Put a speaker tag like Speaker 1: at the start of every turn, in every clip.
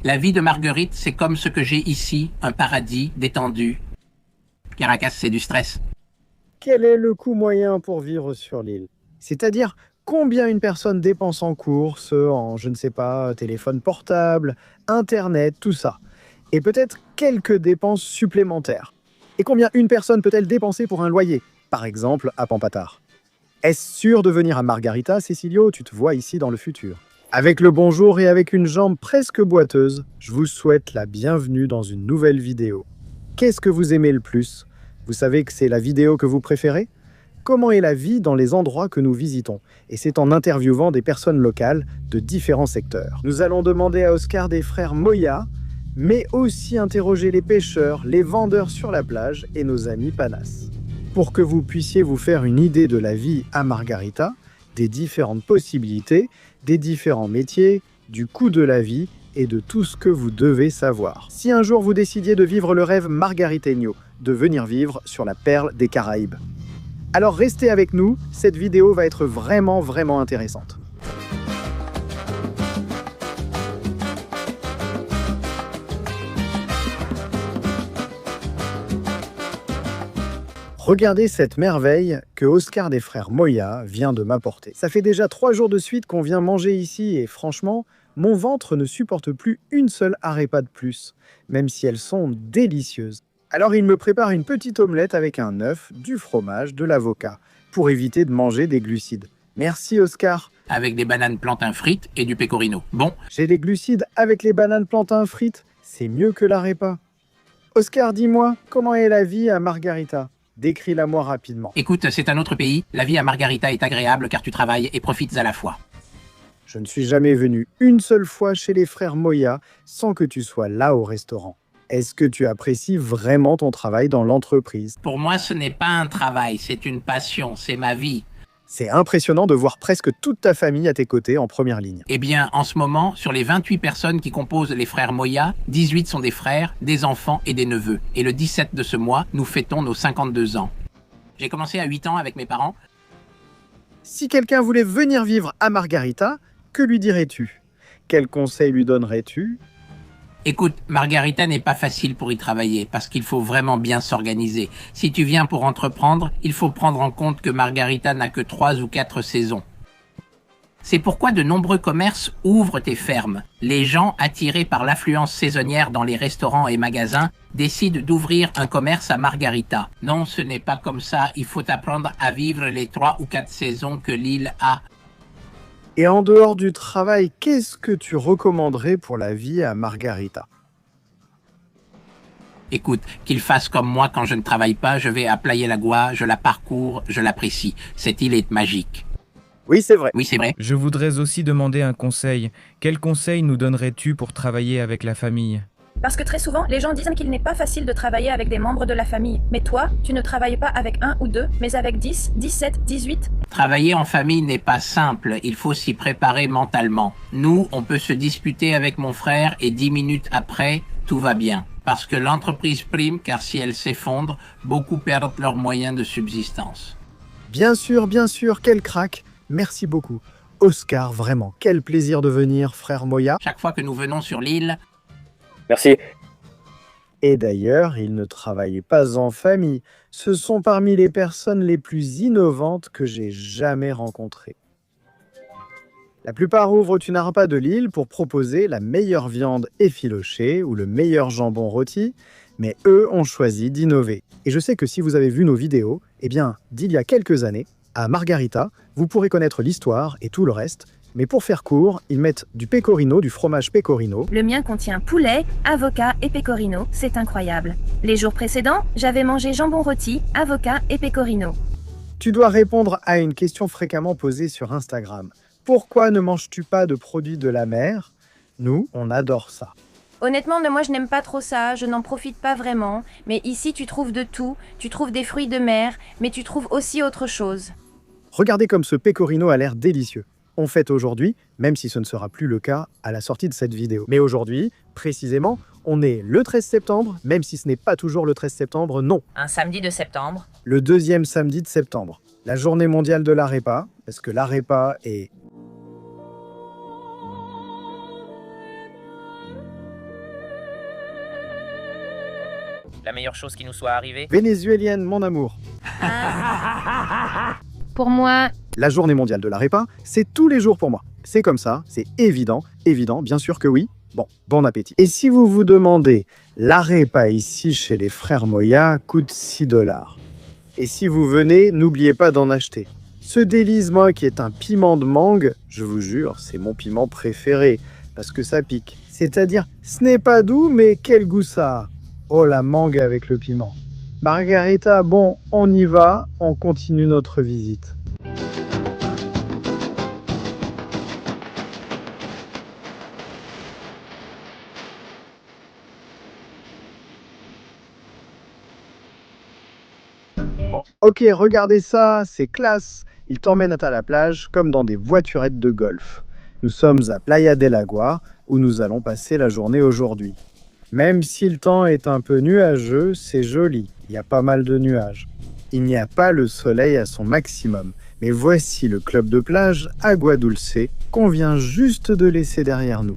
Speaker 1: La vie de Marguerite, c'est comme ce que j'ai ici, un paradis détendu. Caracas, c'est du stress.
Speaker 2: Quel est le coût moyen pour vivre sur l'île? C'est-à-dire combien une personne dépense en courses, en, je ne sais pas, téléphone portable, internet, tout ça. Et peut-être quelques dépenses supplémentaires. Et combien une personne peut-elle dépenser pour un loyer, par exemple à Pampatard? Est-ce sûr de venir à Margarita, Cecilio? Tu te vois ici dans le futur. Avec le bonjour et avec une jambe presque boiteuse, je vous souhaite la bienvenue dans une nouvelle vidéo. Qu'est-ce que vous aimez le plus? Vous savez que c'est la vidéo que vous préférez? Comment est la vie dans les endroits que nous visitons? Et c'est en interviewant des personnes locales de différents secteurs. Nous allons demander à Oscar des frères Moya, mais aussi interroger les pêcheurs, les vendeurs sur la plage et nos amis Panas. Pour que vous puissiez vous faire une idée de la vie à Margarita, des différentes possibilités, des différents métiers, du coût de la vie et de tout ce que vous devez savoir. Si un jour vous décidiez de vivre le rêve margariteño, de venir vivre sur la perle des Caraïbes. Alors restez avec nous, cette vidéo va être vraiment intéressante. Regardez cette merveille que Oscar des frères Moya vient de m'apporter. Ça fait déjà 3 jours de suite qu'on vient manger ici et franchement, mon ventre ne supporte plus une seule arepa de plus, même si elles sont délicieuses. Alors il me prépare une petite omelette avec un œuf, du fromage, de l'avocat, pour éviter de manger des glucides. Merci Oscar.
Speaker 1: Avec des bananes plantains frites et du pecorino. Bon,
Speaker 2: J'ai des glucides avec les bananes plantains frites, c'est mieux que l'arepa. Oscar, dis-moi, comment est la vie à Margarita? Décris-la moi rapidement.
Speaker 1: écoute, c'est un autre pays. La vie à Margarita est agréable car tu travailles et profites à la fois.
Speaker 2: Je ne suis jamais venu une seule fois chez les frères Moya sans que tu sois là au restaurant. Est-ce que tu apprécies vraiment ton travail dans l'entreprise?
Speaker 1: Pour moi, ce n'est pas un travail, c'est une passion, c'est ma vie.
Speaker 2: C'est impressionnant de voir presque toute ta famille à tes côtés en première ligne.
Speaker 1: Eh bien, en ce moment, sur les 28 personnes qui composent les frères Moya, 18 sont des frères, des enfants et des neveux. Et le 17 de ce mois, nous fêtons nos 52 ans. J'ai commencé à 8 ans avec mes parents.
Speaker 2: Si quelqu'un voulait venir vivre à Margarita, que lui dirais-tu? Quel conseil lui donnerais-tu?
Speaker 1: Écoute, Margarita n'est pas facile pour y travailler parce qu'il faut vraiment bien s'organiser. Si tu viens pour entreprendre, il faut prendre en compte que Margarita n'a que 3 ou 4 saisons. C'est pourquoi de nombreux commerces ouvrent tes fermes. Les gens, attirés par l'affluence saisonnière dans les restaurants et magasins, décident d'ouvrir un commerce à Margarita. Non, ce n'est pas comme ça. Il faut apprendre à vivre les 3 ou 4 saisons que l'île a.
Speaker 2: Et en dehors du travail, qu'est-ce que tu recommanderais pour la vie à Margarita?
Speaker 1: Écoute, qu'ils fassent comme moi quand je ne travaille pas, je vais à Playa Lagua, je la parcours, je l'apprécie. Cette île est magique.
Speaker 2: Oui, c'est vrai.
Speaker 1: Oui, c'est vrai.
Speaker 3: Je voudrais aussi demander un conseil. Quel conseil nous donnerais-tu pour travailler avec la famille?
Speaker 4: Parce que très souvent, les gens disent qu'il n'est pas facile de travailler avec des membres de la famille. Mais toi, tu ne travailles pas avec un ou deux, mais avec 10, 17, 18.
Speaker 1: Travailler en famille n'est pas simple, il faut s'y préparer mentalement. Nous, on peut se disputer avec mon frère et 10 minutes après, tout va bien. Parce que l'entreprise prime, car si elle s'effondre, beaucoup perdent leurs moyens de subsistance.
Speaker 2: Bien sûr, quel crack. Merci beaucoup. Oscar, vraiment, quel plaisir de venir, frère Moya.
Speaker 1: Chaque fois que nous venons sur l'île,
Speaker 5: Merci.
Speaker 2: Et d'ailleurs, ils ne travaillent pas en famille. Ce sont parmi les personnes les plus innovantes que j'ai jamais rencontrées. La plupart ouvrent une arpa de l'île pour proposer la meilleure viande effilochée ou le meilleur jambon rôti, mais eux ont choisi d'innover. Et je sais que si vous avez vu nos vidéos, eh bien, d'il y a quelques années, à Margarita, vous pourrez connaître l'histoire et tout le reste. Mais pour faire court, ils mettent du pecorino, du fromage pecorino.
Speaker 4: Le mien contient poulet, avocat et pecorino, c'est incroyable. Les jours précédents, j'avais mangé jambon rôti, avocat et pecorino.
Speaker 2: Tu dois répondre à une question fréquemment posée sur Instagram. Pourquoi ne manges-tu pas de produits de la mer? Nous, on adore ça.
Speaker 4: Honnêtement, moi je n'aime pas trop ça, je n'en profite pas vraiment. Mais ici tu trouves de tout, tu trouves des fruits de mer, mais tu trouves aussi autre chose.
Speaker 2: Regardez comme ce pecorino a l'air délicieux. On fête aujourd'hui, même si ce ne sera plus le cas à la sortie de cette vidéo. Mais aujourd'hui, précisément, on est le 13 septembre, même si ce n'est pas toujours le 13 septembre, non.
Speaker 6: Un samedi de septembre.
Speaker 2: Le deuxième samedi de septembre. La journée mondiale de l'arepa, parce que l'arepa est
Speaker 5: La meilleure chose qui nous soit arrivée?
Speaker 2: Vénézuélienne, mon amour.
Speaker 4: Pour moi,
Speaker 2: La journée mondiale de l'arepa, c'est tous les jours pour moi. C'est comme ça, c'est évident, bien sûr que oui. Bon appétit. Et si vous vous demandez, l'arepa ici chez les frères Moya coûte 6 $. Et si vous venez, n'oubliez pas d'en acheter. Ce délice, moi, qui est un piment de mangue, je vous jure, c'est mon piment préféré, parce que ça pique. C'est-à-dire, ce n'est pas doux, mais quel goût ça a. Oh, la mangue avec le piment. Margarita, bon, on y va, on continue notre visite. Ok, regardez ça, c'est classe. Il t'emmène à la plage comme dans des voiturettes de golf. Nous sommes à Playa del Agua, où nous allons passer la journée aujourd'hui. Même si le temps est un peu nuageux, c'est joli. Il y a pas mal de nuages. Il n'y a pas le soleil à son maximum. Mais voici le club de plage Agua Dulce qu'on vient juste de laisser derrière nous.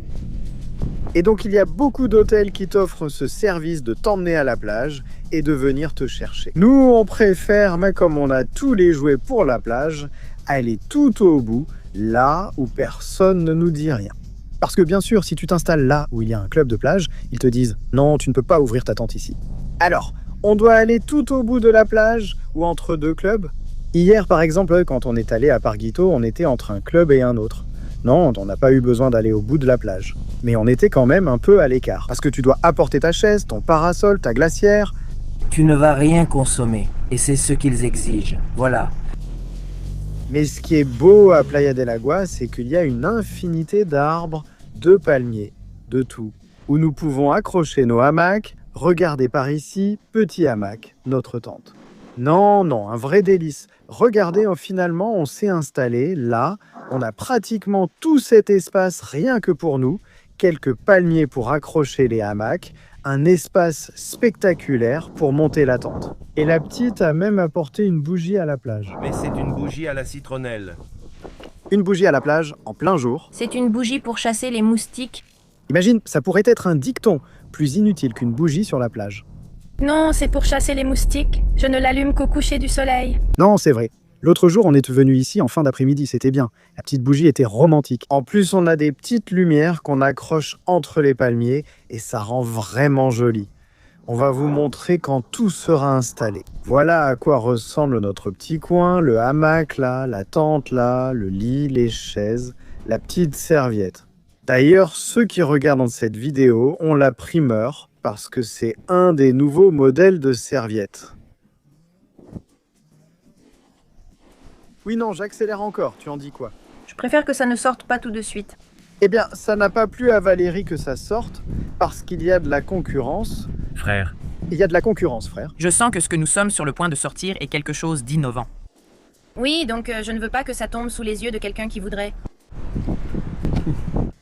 Speaker 2: Et donc il y a beaucoup d'hôtels qui t'offrent ce service de t'emmener à la plage et de venir te chercher. Nous, on préfère, mais comme on a tous les jouets pour la plage, aller tout au bout, là où personne ne nous dit rien. Parce que bien sûr, si tu t'installes là où il y a un club de plage, ils te disent « Non, tu ne peux pas ouvrir ta tente ici ». Alors, on doit aller tout au bout de la plage ou entre deux clubs. Hier, par exemple, quand on est allé à Parguito, on était entre un club et un autre. Non, on n'a pas eu besoin d'aller au bout de la plage. Mais on était quand même un peu à l'écart. Parce que tu dois apporter ta chaise, ton parasol, ta glacière.
Speaker 6: Tu ne vas rien consommer, et c'est ce qu'ils exigent. Voilà.
Speaker 2: Mais ce qui est beau à Playa del Agua, c'est qu'il y a une infinité d'arbres, de palmiers, de tout. Où nous pouvons accrocher nos hamacs, regarder par ici, petit hamac, notre tente. Non, un vrai délice. Regardez, finalement, on s'est installé là. On a pratiquement tout cet espace rien que pour nous. Quelques palmiers pour accrocher les hamacs. Un espace spectaculaire pour monter la tente. Et la petite a même apporté une bougie à la plage.
Speaker 7: Mais c'est une bougie à la citronnelle.
Speaker 2: Une bougie à la plage, en plein jour.
Speaker 4: c'est une bougie pour chasser les moustiques.
Speaker 2: Imagine, ça pourrait être un dicton, plus inutile qu'une bougie sur la plage.
Speaker 8: Non, c'est pour chasser les moustiques. Je ne l'allume qu'au coucher du soleil.
Speaker 2: Non, c'est vrai. L'autre jour, on est venu ici en fin d'après-midi, c'était bien. La petite bougie était romantique. En plus, on a des petites lumières qu'on accroche entre les palmiers et ça rend vraiment joli. On va vous montrer quand tout sera installé. Voilà à quoi ressemble notre petit coin, le hamac là, la tente là, le lit, les chaises, la petite serviette. D'ailleurs, ceux qui regardent cette vidéo ont la primeur parce que c'est un des nouveaux modèles de serviettes. Oui, non, j'accélère encore, tu en dis quoi?
Speaker 4: Je préfère que ça ne sorte pas tout de suite.
Speaker 2: Eh bien, ça n'a pas plu à Valérie que ça sorte, parce qu'il y a de la concurrence.
Speaker 5: Frère.
Speaker 2: Il y a de la concurrence, frère.
Speaker 9: Je sens que ce que nous sommes sur le point de sortir est quelque chose d'innovant.
Speaker 4: Oui, donc je ne veux pas que ça tombe sous les yeux de quelqu'un qui voudrait.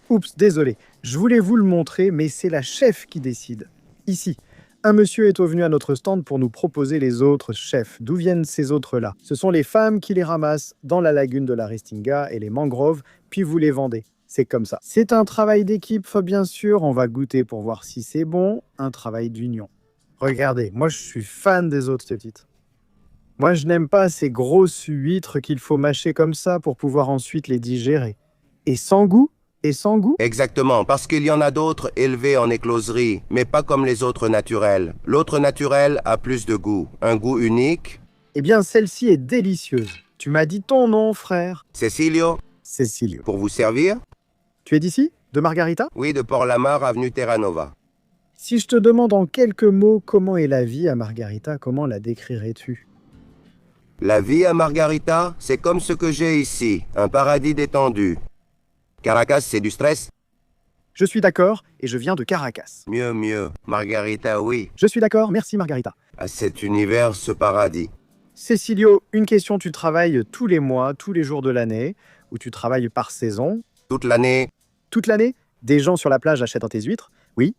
Speaker 2: Oups, désolé. Je voulais vous le montrer, mais c'est la chef qui décide. Ici. Un monsieur est venu à notre stand pour nous proposer les autres chefs. D'où viennent ces autres-là? Ce sont les femmes qui les ramassent dans la lagune de la Restinga et les mangroves, puis vous les vendez. C'est comme ça. C'est un travail d'équipe, bien sûr. On va goûter pour voir si c'est bon. Un travail d'union. Regardez, moi je suis fan des autres petites. Moi je n'aime pas ces grosses huîtres qu'il faut mâcher comme ça pour pouvoir ensuite les digérer. Et sans goût? Et sans goût?
Speaker 7: Exactement, parce qu'il y en a d'autres élevés en écloserie, mais pas comme les autres naturels. L'autre naturel a plus de goût, un goût unique.
Speaker 2: Eh bien, celle-ci est délicieuse. Tu m'as dit ton nom, frère.
Speaker 7: Cecilio,
Speaker 2: Cecilio.
Speaker 7: pour vous servir?
Speaker 2: Tu es d'ici? De Margarita?
Speaker 7: Oui, de Port-Lamar, avenue Terranova.
Speaker 2: Si je te demande en quelques mots comment est la vie à Margarita, comment la décrirais-tu?
Speaker 7: La vie à Margarita, c'est comme ce que j'ai ici, un paradis détendu. Caracas, c'est du stress?
Speaker 2: Je suis d'accord et je viens de Caracas.
Speaker 7: Mieux. Margarita, oui.
Speaker 2: Je suis d'accord, merci Margarita.
Speaker 7: À cet univers, ce paradis.
Speaker 2: Cecilio, une question, tu travailles tous les mois, tous les jours de l'année, ou tu travailles par saison?
Speaker 7: Toute l'année.
Speaker 2: Toute l'année? Des gens sur la plage achètent tes huîtres? Oui.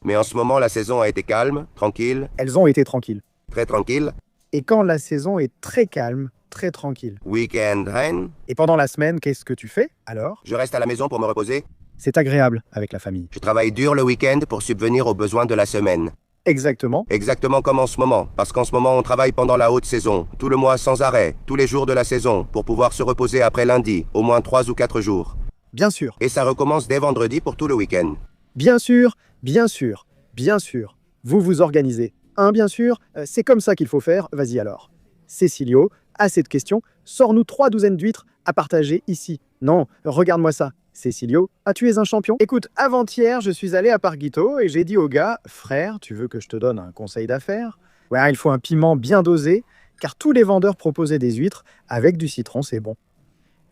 Speaker 7: Mais en ce moment, la saison a été calme, tranquille,
Speaker 2: Elles ont été tranquilles.
Speaker 7: très tranquille.
Speaker 2: Et quand la saison est très calme, très tranquille.
Speaker 7: Week-end reine.
Speaker 2: Et pendant la semaine, qu'est-ce que tu fais alors?
Speaker 7: Je reste à la maison pour me reposer.
Speaker 2: C'est agréable avec la famille.
Speaker 7: Je travaille dur le week-end pour subvenir aux besoins de la semaine.
Speaker 2: Exactement.
Speaker 7: Exactement comme en ce moment, parce qu'en ce moment on travaille pendant la haute saison, tout le mois sans arrêt, tous les jours de la saison, pour pouvoir se reposer après lundi, au moins 3 ou 4 jours.
Speaker 2: Bien sûr.
Speaker 7: Et ça recommence dès vendredi pour tout le week-end.
Speaker 2: Bien sûr, bien sûr, bien sûr. Vous vous organisez. Bien sûr, c'est comme ça qu'il faut faire. Vas-y alors. Cécilio, assez de questions. Sors-nous 3 douzaines d'huîtres à partager ici. Non, regarde-moi ça. Cécilio, tu es un champion. Écoute, avant-hier, je suis allé à Parguito et j'ai dit au gars, frère, tu veux que je te donne un conseil d'affaires? Ouais, il faut un piment bien dosé, car tous les vendeurs proposaient des huîtres avec du citron, c'est bon.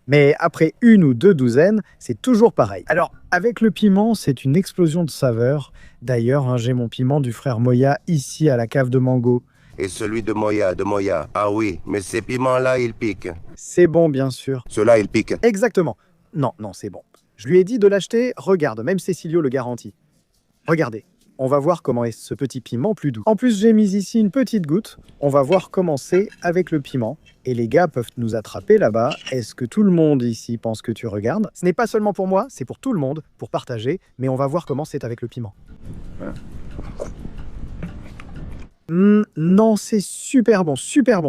Speaker 2: Mais après 1 ou 2 douzaines, c'est toujours pareil. Alors, avec le piment, c'est une explosion de saveurs. D'ailleurs, j'ai mon piment du frère Moya ici à la cave de Mango.
Speaker 7: Et celui de Moya. Ah oui, mais ces piments-là, ils piquent.
Speaker 2: C'est bon, bien sûr.
Speaker 7: Ceux-là, ils piquent.
Speaker 2: Exactement. Non, c'est bon. Je lui ai dit de l'acheter, regarde, même Cécilio le garantit. Regardez, on va voir comment est ce petit piment plus doux. En plus, j'ai mis ici une petite goutte. On va voir comment c'est avec le piment. Et les gars peuvent nous attraper là-bas. Est-ce que tout le monde ici pense que tu regardes? Ce n'est pas seulement pour moi, c'est pour tout le monde, pour partager. Mais on va voir comment c'est avec le piment. Non, c'est super bon,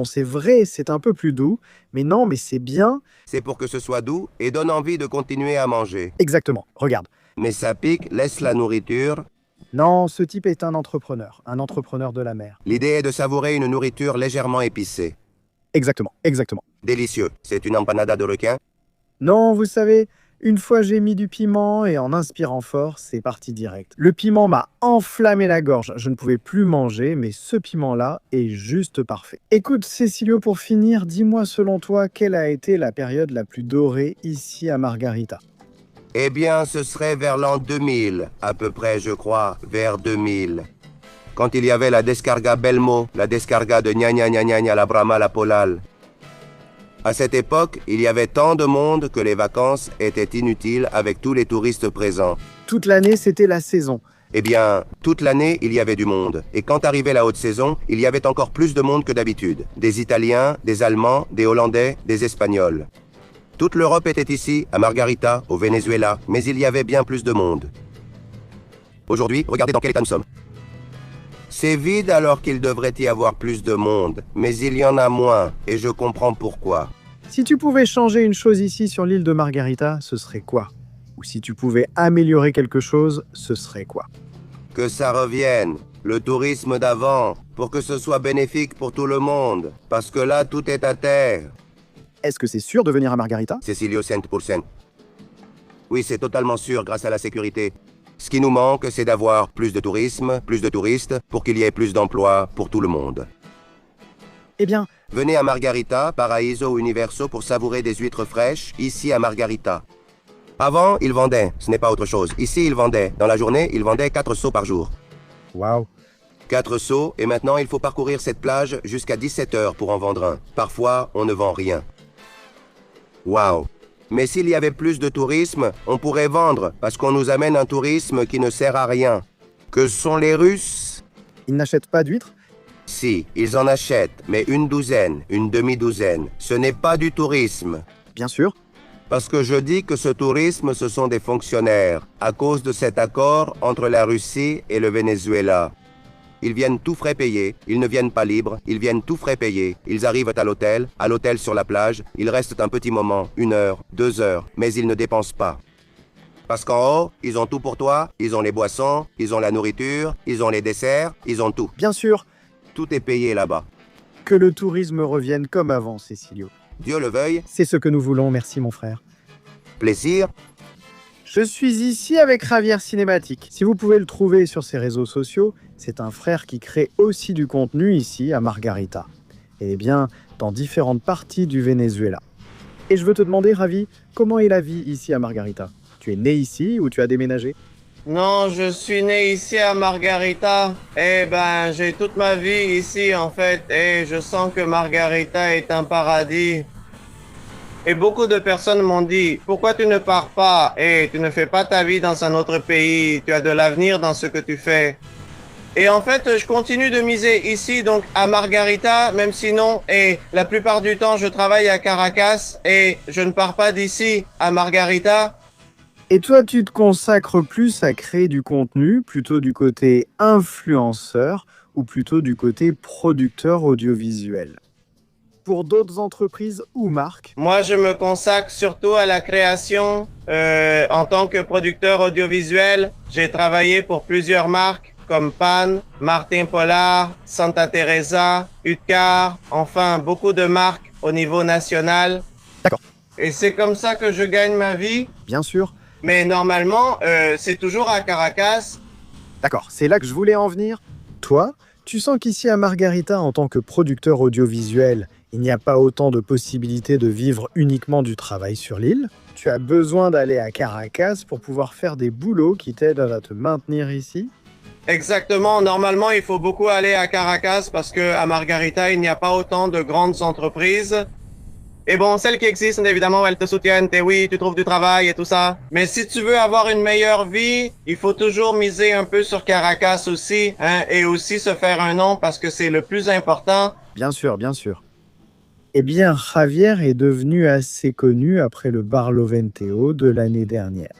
Speaker 2: c'est vrai, c'est un peu plus doux. Mais non, mais c'est bien.
Speaker 7: C'est pour que ce soit doux et donne envie de continuer à manger.
Speaker 2: Exactement, regarde.
Speaker 7: Mais ça pique, laisse la nourriture.
Speaker 2: Non, ce type est un entrepreneur de la mer.
Speaker 7: L'idée est de savourer une nourriture légèrement épicée.
Speaker 2: Exactement.
Speaker 7: Délicieux. C'est une empanada de requin?
Speaker 2: Non, vous savez, une fois j'ai mis du piment et en inspirant fort, c'est parti direct. Le piment m'a enflammé la gorge, je ne pouvais plus manger, mais ce piment-là est juste parfait. Écoute, Cécilio, pour finir, dis-moi selon toi, quelle a été la période la plus dorée ici à Margarita?
Speaker 7: Eh bien, ce serait vers l'an 2000, à peu près, je crois, vers 2000. Quand il y avait la descarga Belmo, la descarga de Gna Gna Gna Gna Gna la Brahma la Polal. À cette époque, il y avait tant de monde que les vacances étaient inutiles avec tous les touristes présents.
Speaker 2: Toute l'année, c'était la saison.
Speaker 7: Eh bien, toute l'année, il y avait du monde. Et quand arrivait la haute saison, il y avait encore plus de monde que d'habitude. Des Italiens, des Allemands, des Hollandais, des Espagnols. Toute l'Europe était ici, à Margarita, au Venezuela, mais il y avait bien plus de monde. Aujourd'hui, regardez dans quel état nous sommes. C'est vide alors qu'il devrait y avoir plus de monde, mais il y en a moins, et je comprends pourquoi.
Speaker 2: Si tu pouvais changer une chose ici sur l'île de Margarita, ce serait quoi? Ou si tu pouvais améliorer quelque chose, ce serait quoi?
Speaker 7: Que ça revienne, le tourisme d'avant, pour que ce soit bénéfique pour tout le monde, parce que là, tout est à terre.
Speaker 2: Est-ce que c'est sûr de venir à Margarita?
Speaker 7: Cécilio 100%. Oui, c'est totalement sûr grâce à la sécurité. Ce qui nous manque, c'est d'avoir plus de tourisme, plus de touristes, pour qu'il y ait plus d'emplois pour tout le monde.
Speaker 2: Eh bien,
Speaker 7: venez à Margarita, Paraíso ou Universo pour savourer des huîtres fraîches, ici à Margarita. Avant, ils vendaient, ce n'est pas autre chose. Ici, ils vendaient. Dans la journée, ils vendaient 4 seaux par jour.
Speaker 2: Waouh.
Speaker 7: 4 seaux, et maintenant, il faut parcourir cette plage jusqu'à 17 heures pour en vendre un. Parfois, on ne vend rien. Waouh. Mais s'il y avait plus de tourisme, on pourrait vendre, parce qu'on nous amène un tourisme qui ne sert à rien. Que sont les Russes?
Speaker 2: Ils n'achètent pas d'huîtres?
Speaker 7: Si, ils en achètent, mais une douzaine, une demi-douzaine. Ce n'est pas du tourisme.
Speaker 2: Bien sûr.
Speaker 7: Parce que je dis que ce tourisme, ce sont des fonctionnaires, à cause de cet accord entre la Russie et le Venezuela. Ils viennent tout frais payés, ils ne viennent pas libres, ils viennent tout frais payés. Ils arrivent à l'hôtel sur la plage, ils restent un petit moment, 1 heure, 2 heures, mais ils ne dépensent pas. Parce qu'en haut, ils ont tout pour toi, ils ont les boissons, ils ont la nourriture, ils ont les desserts, ils ont tout.
Speaker 2: Bien sûr.
Speaker 7: Tout est payé là-bas.
Speaker 2: Que le tourisme revienne comme avant, Cécilio.
Speaker 7: Dieu le veuille.
Speaker 2: C'est ce que nous voulons, merci mon frère.
Speaker 7: Plaisir.
Speaker 2: Je suis ici avec Javier Cinématique. Si vous pouvez le trouver sur ses réseaux sociaux, c'est un frère qui crée aussi du contenu ici à Margarita. Et bien, dans différentes parties du Venezuela. Et je veux te demander, Javi, comment est la vie ici à Margarita? Tu es né ici ou tu as déménagé?
Speaker 5: Non, je suis né ici à Margarita. Eh ben, j'ai toute ma vie ici en fait. Et je sens que Margarita est un paradis. Et beaucoup de personnes m'ont dit, pourquoi tu ne pars pas et tu ne fais pas ta vie dans un autre pays, tu as de l'avenir dans ce que tu fais. Et en fait, je continue de miser ici, donc à Margarita, même sinon, et la plupart du temps, je travaille à Caracas et je ne pars pas d'ici à Margarita.
Speaker 2: Et toi, tu te consacres plus à créer du contenu, plutôt du côté influenceur ou plutôt du côté producteur audiovisuel? Pour d'autres entreprises ou marques?
Speaker 5: Moi, je me consacre surtout à la création. En tant que producteur audiovisuel, j'ai travaillé pour plusieurs marques comme Pan, Martin Pollard, Santa Teresa, Utcar, enfin beaucoup de marques au niveau national.
Speaker 2: D'accord.
Speaker 5: Et c'est comme ça que je gagne ma vie.
Speaker 2: Bien sûr.
Speaker 5: Mais normalement, c'est toujours à Caracas.
Speaker 2: D'accord, c'est là que je voulais en venir. Toi, tu sens qu'ici à Margarita, en tant que producteur audiovisuel, il n'y a pas autant de possibilités de vivre uniquement du travail sur l'île? Tu as besoin d'aller à Caracas pour pouvoir faire des boulots qui t'aident à te maintenir ici?
Speaker 5: Exactement. Normalement, il faut beaucoup aller à Caracas parce que à Margarita, il n'y a pas autant de grandes entreprises. Et bon, celles qui existent, évidemment, elles te soutiennent. Et oui, tu trouves du travail et tout ça. Mais si tu veux avoir une meilleure vie, il faut toujours miser un peu sur Caracas aussi, hein, et aussi se faire un nom parce que c'est le plus important.
Speaker 2: Bien sûr, bien sûr. Eh bien, Javier est devenu assez connu après le Barloventeo de l'année dernière.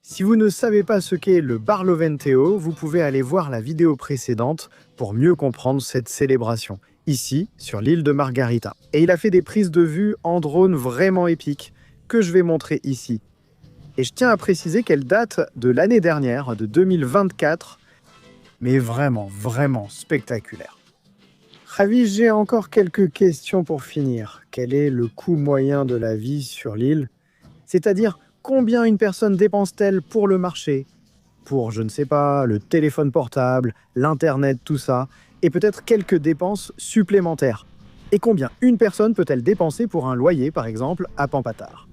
Speaker 2: Si vous ne savez pas ce qu'est le Barloventeo, vous pouvez aller voir la vidéo précédente pour mieux comprendre cette célébration, ici, sur l'île de Margarita. Et il a fait des prises de vue en drone vraiment épiques, que je vais montrer ici. Et je tiens à préciser qu'elle date de l'année dernière, de 2024, mais vraiment, vraiment spectaculaire. Ravi, j'ai encore quelques questions pour finir. Quel est le coût moyen de la vie sur l'île? C'est-à-dire, combien une personne dépense-t-elle pour le marché? Pour, je ne sais pas, le téléphone portable, l'internet, tout ça, et peut-être quelques dépenses supplémentaires. Et combien une personne peut-elle dépenser pour un loyer, par exemple, à Pampatard?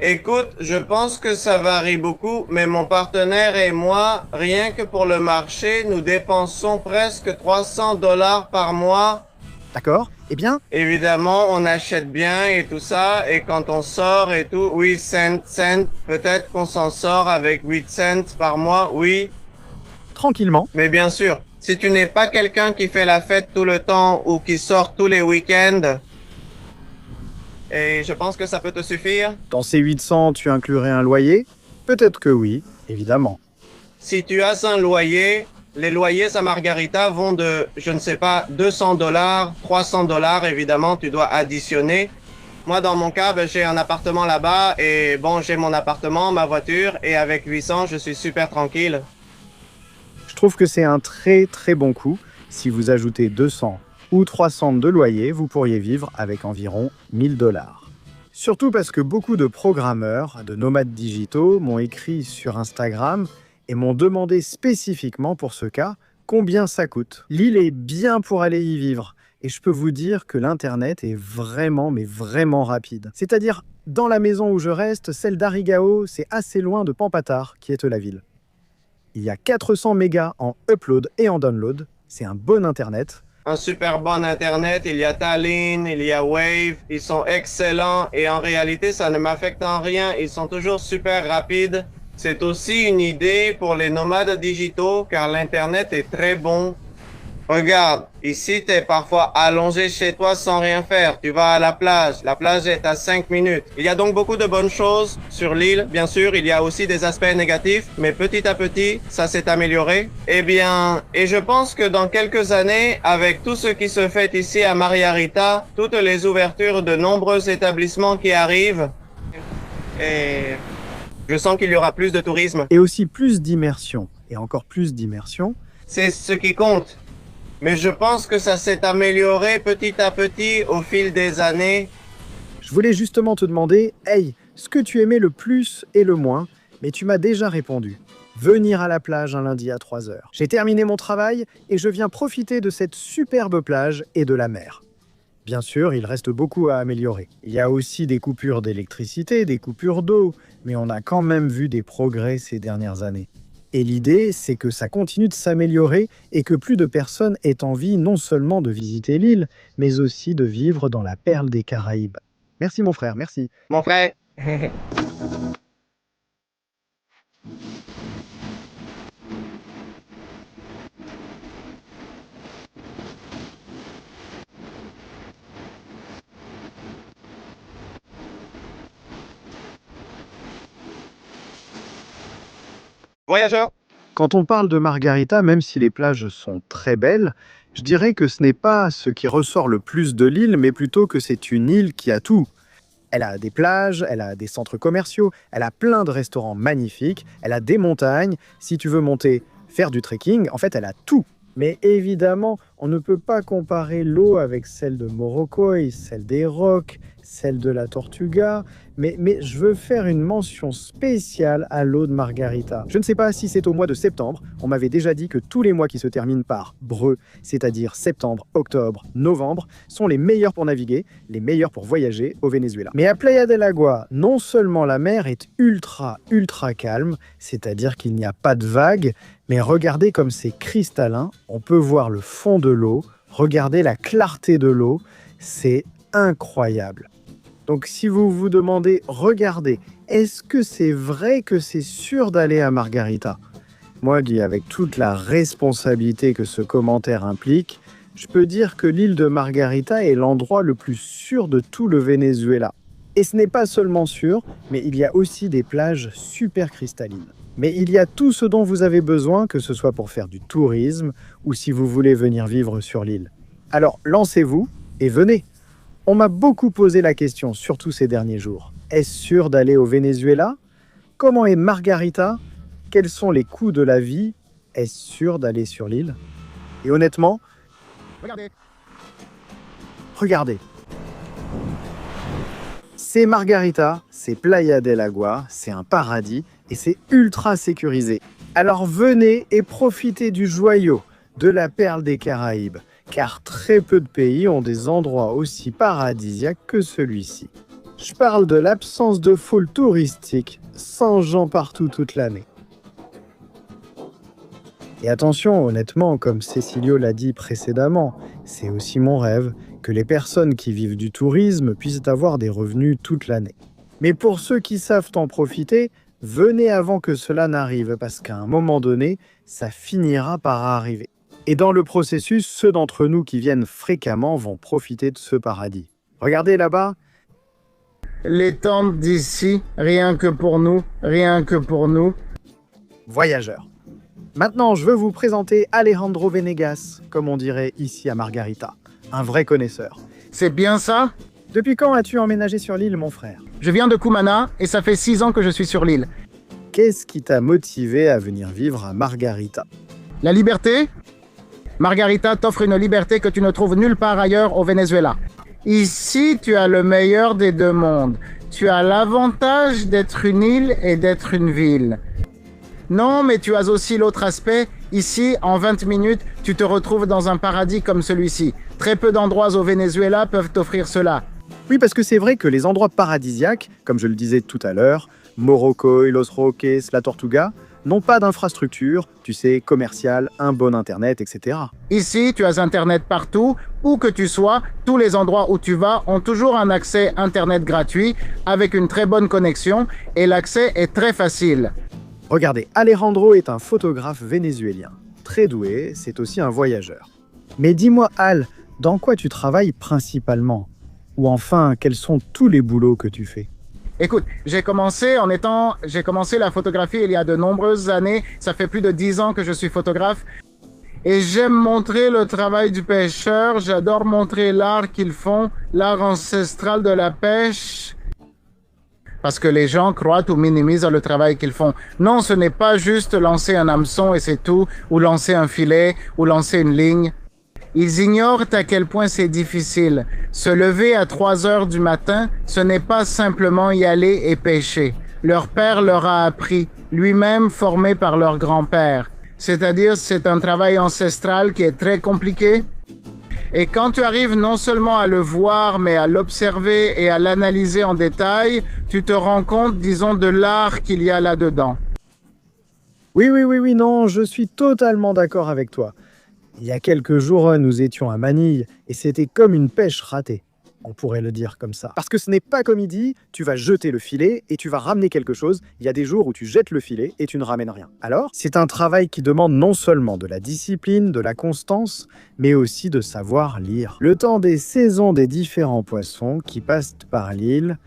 Speaker 5: Écoute, je pense que ça varie beaucoup, mais mon partenaire et moi, rien que pour le marché, nous dépensons presque $300 par mois.
Speaker 2: D'accord? Eh bien,
Speaker 5: Évidemment, on achète bien et tout ça, et quand on sort et tout, oui, cents, peut-être qu'on s'en sort avec 8 cents par mois, oui.
Speaker 2: tranquillement.
Speaker 5: Mais bien sûr, si tu n'es pas quelqu'un qui fait la fête tout le temps ou qui sort tous les week-ends, et je pense que ça peut te suffire.
Speaker 2: Dans ces 800, tu inclurais un loyer? Peut-être que oui, évidemment.
Speaker 5: Si tu as un loyer, les loyers à Margarita vont de, je ne sais pas, $200, $300, évidemment, tu dois additionner. Moi, dans mon cas, j'ai un appartement là-bas et bon, j'ai mon appartement, ma voiture et avec 800, je suis super tranquille.
Speaker 2: Je trouve que c'est un très très bon coup. Si vous ajoutez 200 ou 300 de loyer, vous pourriez vivre avec environ $1000. Surtout parce que beaucoup de programmeurs, de nomades digitaux m'ont écrit sur Instagram et m'ont demandé spécifiquement pour ce cas combien ça coûte. L'île est bien pour aller y vivre et je peux vous dire que l'internet est vraiment mais vraiment rapide. C'est-à-dire, dans la maison où je reste, celle d'Arigao, c'est assez loin de Pampatard, qui est la ville. Il y a 400 mégas en upload et en download, c'est un bon internet.
Speaker 5: Un super bon internet, il y a Tallinn, il y a Wave, ils sont excellents et en réalité ça ne m'affecte en rien, ils sont toujours super rapides. C'est aussi une idée pour les nomades digitaux car l'internet est très bon. Regarde, ici t'es parfois allongé chez toi sans rien faire, tu vas à la plage est à 5 minutes. Il y a donc beaucoup de bonnes choses sur l'île, bien sûr, il y a aussi des aspects négatifs, mais petit à petit, ça s'est amélioré. Eh bien, et je pense que dans quelques années, avec tout ce qui se fait ici à Margarita, toutes les ouvertures de nombreux établissements qui arrivent, et je sens qu'il y aura plus de tourisme.
Speaker 2: Et aussi plus d'immersion, et encore plus d'immersion.
Speaker 5: C'est ce qui compte. Mais je pense que ça s'est amélioré petit à petit au fil des années.
Speaker 2: Je voulais justement te demander, hey, ce que tu aimais le plus et le moins, mais tu m'as déjà répondu. Venir à la plage un lundi à 3h. J'ai terminé mon travail et je viens profiter de cette superbe plage et de la mer. Bien sûr, il reste beaucoup à améliorer. Il y a aussi des coupures d'électricité, des coupures d'eau, mais on a quand même vu des progrès ces dernières années. Et l'idée, c'est que ça continue de s'améliorer et que plus de personnes aient envie non seulement de visiter l'île, mais aussi de vivre dans la perle des Caraïbes. Merci mon frère, merci.
Speaker 5: Mon frère. Voyageurs.
Speaker 2: Quand on parle de Margarita, même si les plages sont très belles, je dirais que ce n'est pas ce qui ressort le plus de l'île, mais plutôt que c'est une île qui a tout. Elle a des plages, elle a des centres commerciaux, elle a plein de restaurants magnifiques, elle a des montagnes. Si tu veux monter, faire du trekking, en fait, elle a tout. Mais évidemment, on ne peut pas comparer l'eau avec celle de Morocco, celle des Rocs, celle de la Tortuga, mais je veux faire une mention spéciale à l'eau de Margarita. Je ne sais pas si c'est au mois de septembre, on m'avait déjà dit que tous les mois qui se terminent par breu, c'est-à-dire septembre, octobre, novembre, sont les meilleurs pour naviguer, les meilleurs pour voyager au Venezuela. Mais à Playa del Agua, non seulement la mer est ultra calme, c'est-à-dire qu'il n'y a pas de vagues, mais regardez comme c'est cristallin, on peut voir le fond de l'eau, regardez la clarté de l'eau, c'est incroyable. Donc si vous vous demandez, regardez, est-ce que c'est vrai que c'est sûr d'aller à Margarita? Moi, Guy, avec toute la responsabilité que ce commentaire implique, je peux dire que l'île de Margarita est l'endroit le plus sûr de tout le Venezuela. Et ce n'est pas seulement sûr, mais il y a aussi des plages super cristallines. Mais il y a tout ce dont vous avez besoin, que ce soit pour faire du tourisme ou si vous voulez venir vivre sur l'île. Alors lancez-vous et venez. On m'a beaucoup posé la question, surtout ces derniers jours. Est-ce sûr d'aller au Venezuela? Comment est Margarita? Quels sont les coûts de la vie? Est-ce sûr d'aller sur l'île? Et honnêtement, regardez. C'est Margarita, c'est Playa del Agua, c'est un paradis et c'est ultra sécurisé. Alors venez et profitez du joyau, de la perle des Caraïbes, car très peu de pays ont des endroits aussi paradisiaques que celui-ci. Je parle de l'absence de foule touristique, sans gens partout toute l'année. Et attention, honnêtement, comme Cecilio l'a dit précédemment, c'est aussi mon rêve que les personnes qui vivent du tourisme puissent avoir des revenus toute l'année. Mais pour ceux qui savent en profiter, venez avant que cela n'arrive, parce qu'à un moment donné, ça finira par arriver. Et dans le processus, ceux d'entre nous qui viennent fréquemment vont profiter de ce paradis. Regardez là-bas.
Speaker 10: Les tentes d'ici, rien que pour nous, rien que pour nous.
Speaker 2: Voyageurs. Maintenant, je veux vous présenter Alejandro Venegas, comme on dirait ici à Margarita. Un vrai connaisseur.
Speaker 10: C'est bien ça?
Speaker 2: Depuis quand as-tu emménagé sur l'île, mon frère?
Speaker 10: Je viens de Cumana et ça fait 6 ans que je suis sur l'île.
Speaker 2: Qu'est-ce qui t'a motivé à venir vivre à Margarita?
Speaker 10: La liberté? Margarita t'offre une liberté que tu ne trouves nulle part ailleurs au Venezuela. Ici, tu as le meilleur des deux mondes. Tu as l'avantage d'être une île et d'être une ville. Non, mais tu as aussi l'autre aspect. Ici, en 20 minutes, tu te retrouves dans un paradis comme celui-ci. Très peu d'endroits au Venezuela peuvent t'offrir cela.
Speaker 2: Oui, parce que c'est vrai que les endroits paradisiaques, comme je le disais tout à l'heure, Morocco, Los Roques, la Tortuga, n'ont pas d'infrastructure, tu sais, commerciale, un bon internet, etc.
Speaker 10: Ici, tu as internet partout, où que tu sois, tous les endroits où tu vas ont toujours un accès internet gratuit, avec une très bonne connexion, et l'accès est très facile.
Speaker 2: Regardez, Alejandro est un photographe vénézuélien. Très doué, c'est aussi un voyageur. Mais dis-moi, Al, dans quoi tu travailles principalement? Ou enfin, quels sont tous les boulots que tu fais?
Speaker 10: Écoute, j'ai commencé la photographie il y a de nombreuses années. Ça fait plus de 10 ans que je suis photographe. Et j'aime montrer le travail du pêcheur. J'adore montrer l'art qu'ils font, l'art ancestral de la pêche. Parce que les gens croient ou minimisent le travail qu'ils font. Non, ce n'est pas juste lancer un hameçon et c'est tout, ou lancer un filet, ou lancer une ligne. Ils ignorent à quel point c'est difficile. Se lever à 3 heures du matin, ce n'est pas simplement y aller et pêcher. Leur père leur a appris, lui-même formé par leur grand-père. C'est-à-dire, c'est un travail ancestral qui est très compliqué. Et quand tu arrives non seulement à le voir, mais à l'observer et à l'analyser en détail, tu te rends compte, disons, de l'art qu'il y a là-dedans.
Speaker 2: Oui, non, je suis totalement d'accord avec toi. Il y a quelques jours, nous étions à Manille et c'était comme une pêche ratée. On pourrait le dire comme ça. Parce que ce n'est pas comme il dit, tu vas jeter le filet et tu vas ramener quelque chose. Il y a des jours où tu jettes le filet et tu ne ramènes rien. Alors, c'est un travail qui demande non seulement de la discipline, de la constance, mais aussi de savoir lire. Le temps des saisons des différents poissons qui passent par l'île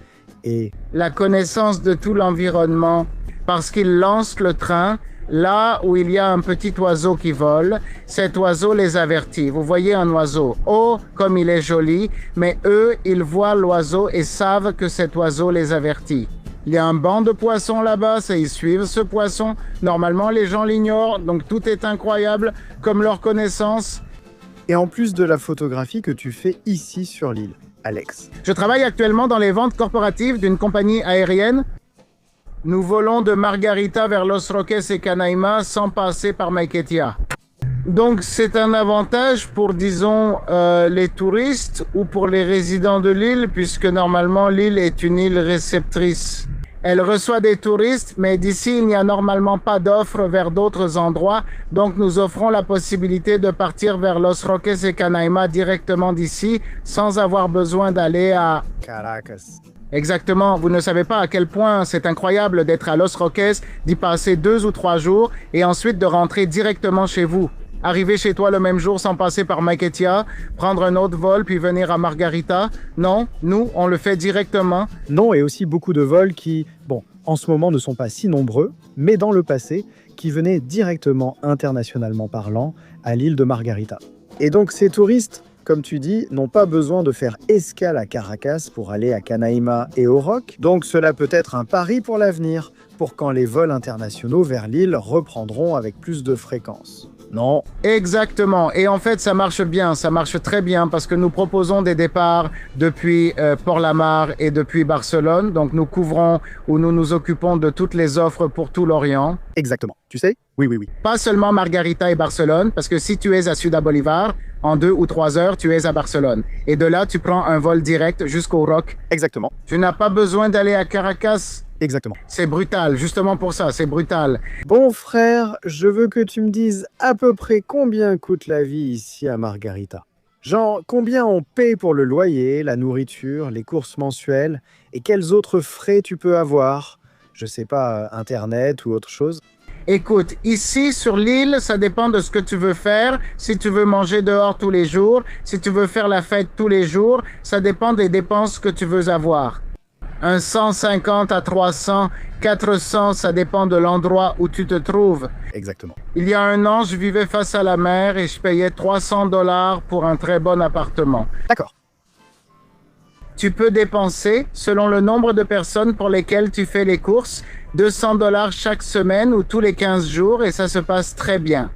Speaker 2: et...
Speaker 10: La connaissance de tout l'environnement, parce qu'ils lancent le train, là où il y a un petit oiseau qui vole, cet oiseau les avertit. Vous voyez un oiseau, oh, comme il est joli, mais eux, ils voient l'oiseau et savent que cet oiseau les avertit. Il y a un banc de poissons là-bas, et ils suivent ce poisson. Normalement, les gens l'ignorent, donc tout est incroyable, comme leur connaissance.
Speaker 2: Et en plus de la photographie que tu fais ici sur l'île, Alex.
Speaker 10: Je travaille actuellement dans les ventes corporatives d'une compagnie aérienne. Nous volons de Margarita vers Los Roques et Canaima sans passer par Maiquetía. Donc c'est un avantage pour, disons, les touristes ou pour les résidents de l'île, puisque normalement l'île est une île réceptrice. Elle reçoit des touristes, mais d'ici il n'y a normalement pas d'offres vers d'autres endroits, donc nous offrons la possibilité de partir vers Los Roques et Canaima directement d'ici, sans avoir besoin d'aller à
Speaker 2: Caracas.
Speaker 10: Exactement, vous ne savez pas à quel point c'est incroyable d'être à Los Roques, d'y passer 2 ou 3 jours et ensuite de rentrer directement chez vous. Arriver chez toi le même jour sans passer par Maiquetía, prendre un autre vol puis venir à Margarita. Non, nous, on le fait directement.
Speaker 2: Non, et aussi beaucoup de vols qui, bon, en ce moment ne sont pas si nombreux, mais dans le passé, qui venaient directement, internationalement parlant, à l'île de Margarita. Et donc ces touristes, comme tu dis, n'ont pas besoin de faire escale à Caracas pour aller à Canaima et au Roc. Donc cela peut être un pari pour l'avenir, pour quand les vols internationaux vers l'île reprendront avec plus de fréquence. Non.
Speaker 10: Exactement. Et en fait, ça marche bien, ça marche très bien parce que nous proposons des départs depuis Port-la-Mar et depuis Barcelone. Donc nous couvrons ou nous nous occupons de toutes les offres pour tout l'Orient.
Speaker 2: Exactement. Tu sais? Oui, oui, oui.
Speaker 10: Pas seulement Margarita et Barcelone, parce que si tu es à Ciudad Bolívar, en 2 ou 3 heures, tu es à Barcelone. Et de là, tu prends un vol direct jusqu'au Roc.
Speaker 2: Exactement.
Speaker 10: Tu n'as pas besoin d'aller à Caracas.
Speaker 2: Exactement.
Speaker 10: C'est brutal, justement pour ça, c'est brutal.
Speaker 2: Bon frère, je veux que tu me dises à peu près combien coûte la vie ici à Margarita. Genre, combien on paye pour le loyer, la nourriture, les courses mensuelles, et quels autres frais tu peux avoir? Je sais pas, Internet ou autre chose.
Speaker 10: Écoute, ici sur l'île, ça dépend de ce que tu veux faire. Si tu veux manger dehors tous les jours, si tu veux faire la fête tous les jours, ça dépend des dépenses que tu veux avoir. Un 150 à 300, 400, ça dépend de l'endroit où tu te trouves.
Speaker 2: Exactement.
Speaker 10: Il y a 1 an, je vivais face à la mer et je payais $300 pour un très bon appartement.
Speaker 2: D'accord.
Speaker 10: Tu peux dépenser, selon le nombre de personnes pour lesquelles tu fais les courses, $200 chaque semaine ou tous les 15 jours et ça se passe très bien.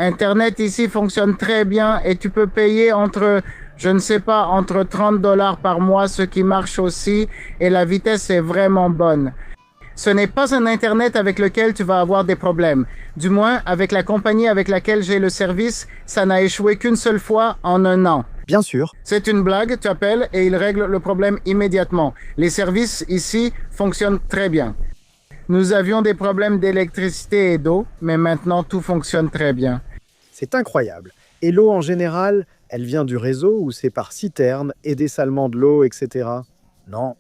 Speaker 10: Internet ici fonctionne très bien et tu peux payer entre, je ne sais pas, entre $30 par mois, ce qui marche aussi, et la vitesse est vraiment bonne. Ce n'est pas un Internet avec lequel tu vas avoir des problèmes. Du moins, avec la compagnie avec laquelle j'ai le service, ça n'a échoué qu'une seule fois en 1 an.
Speaker 2: Bien sûr.
Speaker 10: C'est une blague, tu appelles et ils règlent le problème immédiatement. Les services ici fonctionnent très bien. Nous avions des problèmes d'électricité et d'eau, mais maintenant tout fonctionne très bien.
Speaker 2: C'est incroyable. Et l'eau en général, elle vient du réseau ou c'est par citerne et dessalement de l'eau, etc. Non.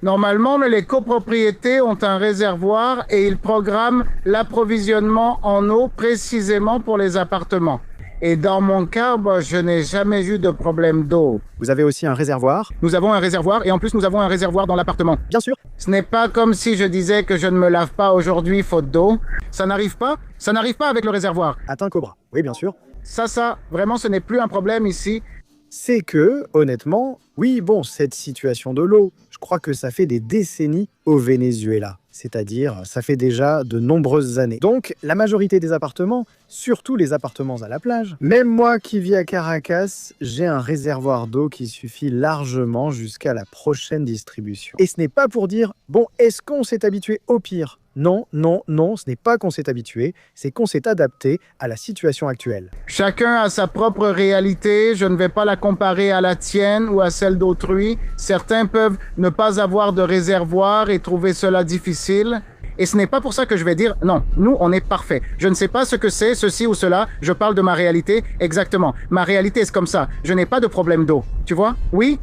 Speaker 10: Normalement, les copropriétés ont un réservoir et ils programment l'approvisionnement en eau précisément pour les appartements. Et dans mon cas, je n'ai jamais eu de problème d'eau.
Speaker 2: Vous avez aussi un réservoir?
Speaker 10: Nous avons un réservoir et en plus nous avons un réservoir dans l'appartement.
Speaker 2: Bien sûr.
Speaker 10: Ce n'est pas comme si je disais que je ne me lave pas aujourd'hui faute d'eau. Ça n'arrive pas. Ça n'arrive pas avec le réservoir.
Speaker 2: Atteint Cobra. Oui, bien sûr.
Speaker 10: Ça, vraiment, ce n'est plus un problème ici.
Speaker 2: C'est que, honnêtement, oui, bon, cette situation de l'eau, je crois que ça fait des décennies au Venezuela. C'est-à-dire, ça fait déjà de nombreuses années. Donc, la majorité des appartements, surtout les appartements à la plage, même moi qui vis à Caracas, j'ai un réservoir d'eau qui suffit largement jusqu'à la prochaine distribution. Et ce n'est pas pour dire, bon, est-ce qu'on s'est habitué au pire ? Non, non, non, ce n'est pas qu'on s'est habitué, c'est qu'on s'est adapté à la situation actuelle.
Speaker 10: Chacun a sa propre réalité, je ne vais pas la comparer à la tienne ou à celle d'autrui. Certains peuvent ne pas avoir de réservoir et trouver cela difficile. Et ce n'est pas pour ça que je vais dire, non, nous, on est parfait. Je ne sais pas ce que c'est, ceci ou cela, je parle de ma réalité, exactement. Ma réalité, c'est comme ça, je n'ai pas de problème d'eau, tu vois? Oui?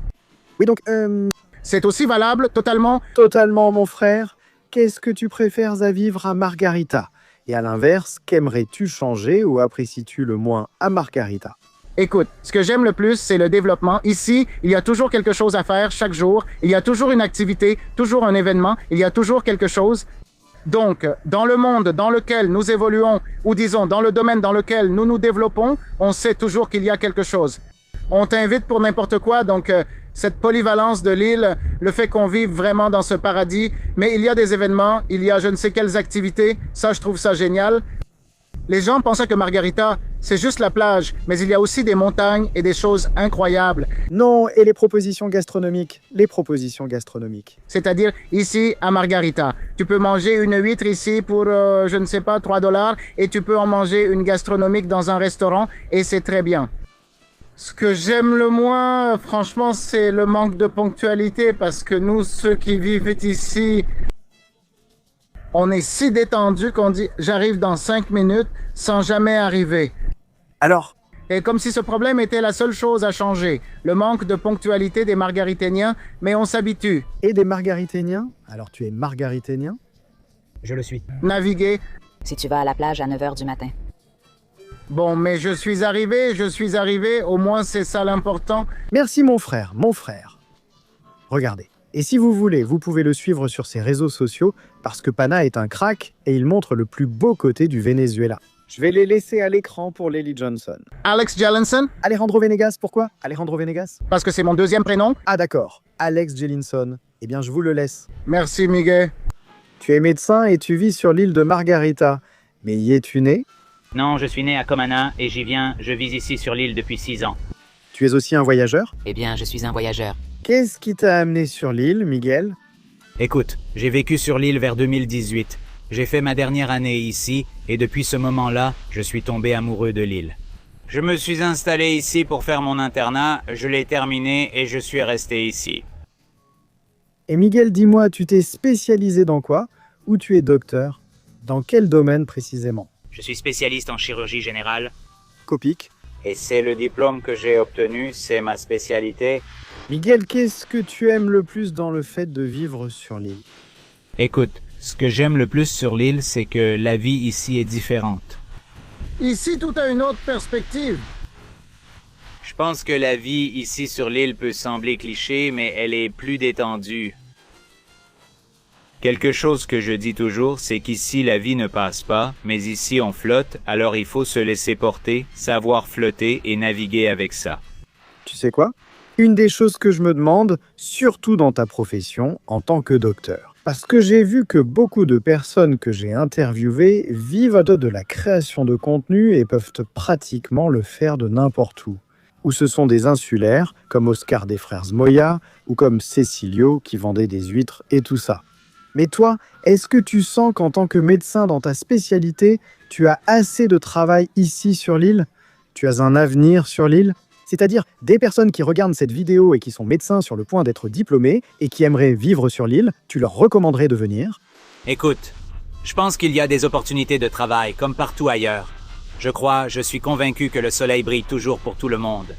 Speaker 2: Oui, donc,
Speaker 10: C'est aussi valable, totalement?
Speaker 2: Totalement, mon frère. Qu'est-ce que tu préfères à vivre à Margarita? Et à l'inverse, qu'aimerais-tu changer ou apprécies-tu le moins à Margarita?
Speaker 10: Écoute, ce que j'aime le plus, c'est le développement. Ici, il y a toujours quelque chose à faire chaque jour. Il y a toujours une activité, toujours un événement. Il y a toujours quelque chose. Donc, dans le monde dans lequel nous évoluons, ou disons dans le domaine dans lequel nous nous développons, on sait toujours qu'il y a quelque chose. On t'invite pour n'importe quoi, donc cette polyvalence de l'île, le fait qu'on vive vraiment dans ce paradis, mais il y a des événements, il y a je ne sais quelles activités, ça je trouve ça génial. Les gens pensaient que Margarita, c'est juste la plage, mais il y a aussi des montagnes et des choses incroyables.
Speaker 2: Non, et les propositions gastronomiques. Les propositions gastronomiques.
Speaker 10: C'est-à-dire, ici, à Margarita, tu peux manger une huître ici pour, je ne sais pas, $3, et tu peux en manger une gastronomique dans un restaurant, et c'est très bien. Ce que j'aime le moins, franchement, c'est le manque de ponctualité, parce que nous, ceux qui vivent ici, on est si détendu qu'on dit « j'arrive dans 5 minutes » sans jamais arriver.
Speaker 2: Alors,
Speaker 10: et comme si ce problème était la seule chose à changer, le manque de ponctualité des Margariténiens, mais on s'habitue.
Speaker 2: Et des Margariténiens? Alors tu es Margariténien?
Speaker 11: Je le suis.
Speaker 10: Naviguer.
Speaker 12: Si tu vas à la plage à 9 h du matin.
Speaker 10: Bon, mais je suis arrivé, au moins c'est ça l'important.
Speaker 2: Merci mon frère, mon frère. Regardez. Et si vous voulez, vous pouvez le suivre sur ses réseaux sociaux parce que Pana est un crack et il montre le plus beau côté du Venezuela. Je vais les laisser à l'écran pour Lily Johnson.
Speaker 10: Alex Jellinson.
Speaker 2: Alejandro Venegas, pourquoi Alejandro Venegas?
Speaker 10: Parce que c'est mon deuxième prénom.
Speaker 2: Ah d'accord, Alex Jellinson. Eh bien, je vous le laisse.
Speaker 10: Merci Miguel.
Speaker 2: Tu es médecin et tu vis sur l'île de Margarita. Mais y es-tu né?
Speaker 11: Non, je suis né à Comana et je vis ici sur l'île depuis 6 ans.
Speaker 2: Tu es aussi un voyageur?
Speaker 6: Eh bien, je suis un voyageur.
Speaker 2: Qu'est-ce qui t'a amené sur l'île, Miguel?
Speaker 11: Écoute, j'ai vécu sur l'île vers 2018. J'ai fait ma dernière année ici et depuis ce moment-là, je suis tombé amoureux de l'île. Je me suis installé ici pour faire mon internat, je l'ai terminé et je suis resté ici.
Speaker 2: Et Miguel, dis-moi, tu t'es spécialisé dans quoi? Ou tu es docteur? Dans quel domaine précisément?
Speaker 11: Je suis spécialiste en chirurgie générale.
Speaker 2: Copique.
Speaker 11: Et c'est le diplôme que j'ai obtenu, c'est ma spécialité.
Speaker 2: Miguel, qu'est-ce que tu aimes le plus dans le fait de vivre sur l'île?
Speaker 11: Écoute, ce que j'aime le plus sur l'île, c'est que la vie ici est différente.
Speaker 10: Ici, tout a une autre perspective.
Speaker 11: Je pense que la vie ici sur l'île peut sembler cliché, mais elle est plus détendue. Quelque chose que je dis toujours, c'est qu'ici la vie ne passe pas, mais ici on flotte, alors il faut se laisser porter, savoir flotter et naviguer avec ça.
Speaker 2: Tu sais quoi? Une des choses que je me demande, surtout dans ta profession, en tant que docteur. Parce que j'ai vu que beaucoup de personnes que j'ai interviewées vivent de la création de contenu et peuvent pratiquement le faire de n'importe où. Ou ce sont des insulaires, comme Oscar des frères Moya, ou comme Cecilio qui vendait des huîtres et tout ça. Mais toi, est-ce que tu sens qu'en tant que médecin dans ta spécialité, tu as assez de travail ici sur l'île? Tu as un avenir sur l'île? C'est-à-dire des personnes qui regardent cette vidéo et qui sont médecins sur le point d'être diplômés et qui aimeraient vivre sur l'île, tu leur recommanderais de venir?
Speaker 11: Écoute, je pense qu'il y a des opportunités de travail comme partout ailleurs. Je suis convaincu que le soleil brille toujours pour tout le monde.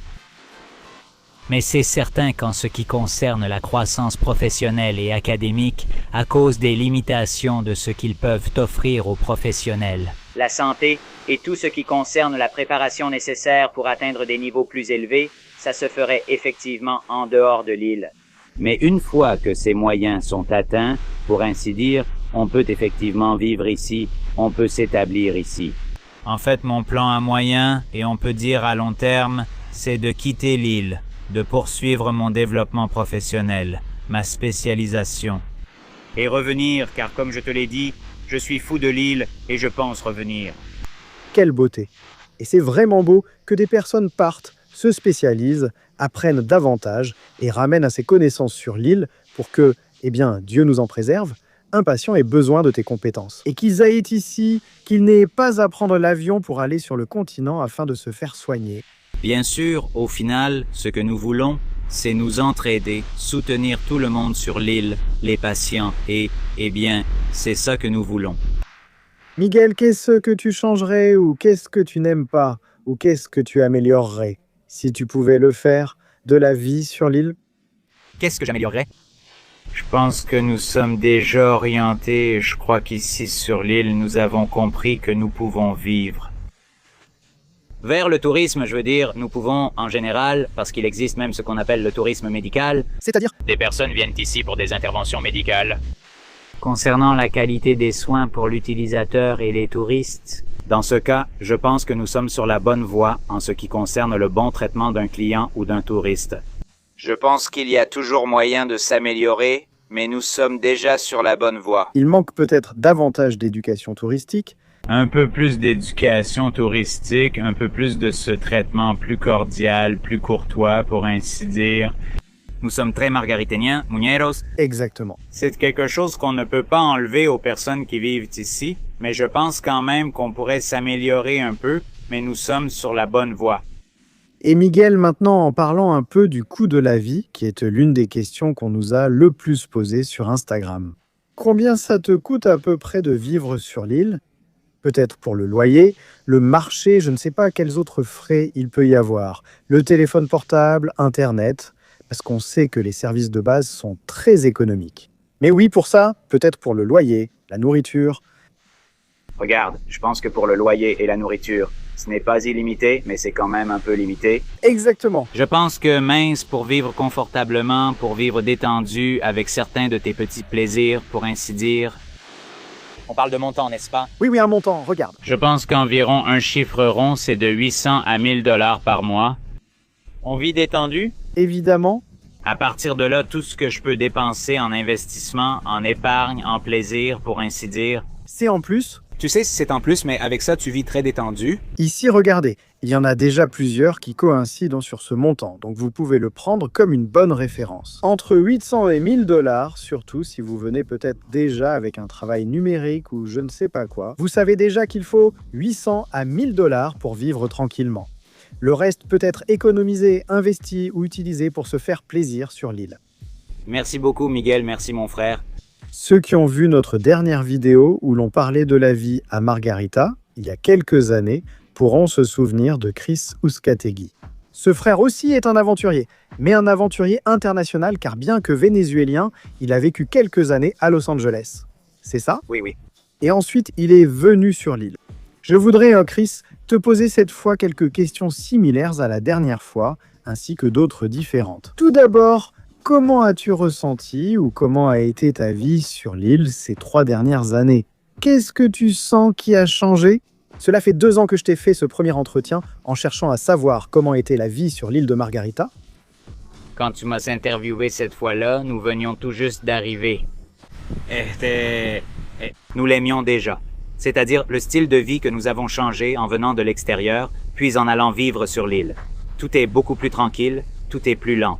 Speaker 11: Mais c'est certain qu'en ce qui concerne la croissance professionnelle et académique, à cause des limitations de ce qu'ils peuvent offrir aux professionnels. La santé et tout ce qui concerne la préparation nécessaire pour atteindre des niveaux plus élevés, ça se ferait effectivement en dehors de l'île. Mais une fois que ces moyens sont atteints, pour ainsi dire, on peut effectivement vivre ici, on peut s'établir ici. En fait, mon plan à moyen, et on peut dire à long terme, c'est de quitter l'île, de poursuivre mon développement professionnel, ma spécialisation. Et revenir, car comme je te l'ai dit, je suis fou de l'île et je pense revenir.
Speaker 2: Quelle beauté! Et c'est vraiment beau que des personnes partent, se spécialisent, apprennent davantage et ramènent à ses connaissances sur l'île pour que, eh bien, Dieu nous en préserve, un patient ait besoin de tes compétences. Et qu'ils aillent ici, qu'ils n'aient pas à prendre l'avion pour aller sur le continent afin de se faire soigner.
Speaker 11: Bien sûr, au final, ce que nous voulons, c'est nous entraider, soutenir tout le monde sur l'île, les patients, et, eh bien, c'est ça que nous voulons.
Speaker 2: Miguel, qu'est-ce que tu changerais ou qu'est-ce que tu n'aimes pas ou qu'est-ce que tu améliorerais si tu pouvais le faire de la vie sur l'île?
Speaker 11: Qu'est-ce que j'améliorerais? Je pense que nous sommes déjà orientés et je crois qu'ici sur l'île, nous avons compris que nous pouvons vivre. Vers le tourisme, je veux dire, nous pouvons, en général, parce qu'il existe même ce qu'on appelle le tourisme médical.
Speaker 2: C'est-à-dire?
Speaker 11: Des personnes viennent ici pour des interventions médicales. Concernant la qualité des soins pour l'utilisateur et les touristes, dans ce cas, je pense que nous sommes sur la bonne voie en ce qui concerne le bon traitement d'un client ou d'un touriste. Je pense qu'il y a toujours moyen de s'améliorer, mais nous sommes déjà sur la bonne voie.
Speaker 2: Il manque peut-être davantage d'éducation touristique.
Speaker 13: Un peu plus d'éducation touristique, un peu plus de ce traitement plus cordial, plus courtois, pour ainsi dire.
Speaker 11: Nous sommes très margariténiens, muñeros.
Speaker 2: Exactement.
Speaker 11: C'est quelque chose qu'on ne peut pas enlever aux personnes qui vivent ici, mais je pense quand même qu'on pourrait s'améliorer un peu, mais nous sommes sur la bonne voie.
Speaker 2: Et Miguel, maintenant, en parlant un peu du coût de la vie, qui est l'une des questions qu'on nous a le plus posées sur Instagram. Combien ça te coûte à peu près de vivre sur l'île? Peut-être pour le loyer, le marché, je ne sais pas quels autres frais il peut y avoir. Le téléphone portable, Internet, parce qu'on sait que les services de base sont très économiques. Mais oui, pour ça, peut-être pour le loyer, la nourriture.
Speaker 11: Regarde, je pense que pour le loyer et la nourriture, ce n'est pas illimité, mais c'est quand même un peu limité.
Speaker 2: Exactement.
Speaker 11: Je pense que mince, pour vivre confortablement, pour vivre détendu, avec certains de tes petits plaisirs, pour ainsi dire. On parle de montant, n'est-ce pas?
Speaker 2: Oui, un montant, regarde.
Speaker 13: Je pense qu'environ un chiffre rond, c'est de 800 à 1000 $ par mois.
Speaker 11: On vit détendu?
Speaker 2: Évidemment.
Speaker 11: À partir de là, tout ce que je peux dépenser en investissement, en épargne, en plaisir, pour ainsi dire.
Speaker 2: C'est en plus.
Speaker 11: Tu sais, c'est en plus, mais avec ça, tu vis très détendu.
Speaker 2: Ici, regardez, il y en a déjà plusieurs qui coïncident sur ce montant, donc vous pouvez le prendre comme une bonne référence. Entre 800 et 1000 $, surtout si vous venez peut-être déjà avec un travail numérique ou je ne sais pas quoi, vous savez déjà qu'il faut 800 à 1000 $ pour vivre tranquillement. Le reste peut être économisé, investi ou utilisé pour se faire plaisir sur l'île.
Speaker 11: Merci beaucoup, Miguel, merci mon frère.
Speaker 2: Ceux qui ont vu notre dernière vidéo où l'on parlait de la vie à Margarita, il y a quelques années, pourront se souvenir de Chris Uzcategui. Ce frère aussi est un aventurier, mais un aventurier international car bien que vénézuélien, il a vécu quelques années à Los Angeles. C'est ça?
Speaker 11: Oui.
Speaker 2: Et ensuite, il est venu sur l'île. Je voudrais, Chris, te poser cette fois quelques questions similaires à la dernière fois, ainsi que d'autres différentes. Tout d'abord, comment as-tu ressenti ou comment a été ta vie sur l'île ces 3 dernières années? Qu'est-ce que tu sens qui a changé? Cela fait 2 ans que je t'ai fait ce premier entretien en cherchant à savoir comment était la vie sur l'île de Margarita.
Speaker 13: Quand tu m'as interviewé cette fois-là, nous venions tout juste d'arriver.
Speaker 11: Nous l'aimions déjà. C'est-à-dire le style de vie que nous avons changé en venant de l'extérieur, puis en allant vivre sur l'île. Tout est beaucoup plus tranquille, tout est plus lent.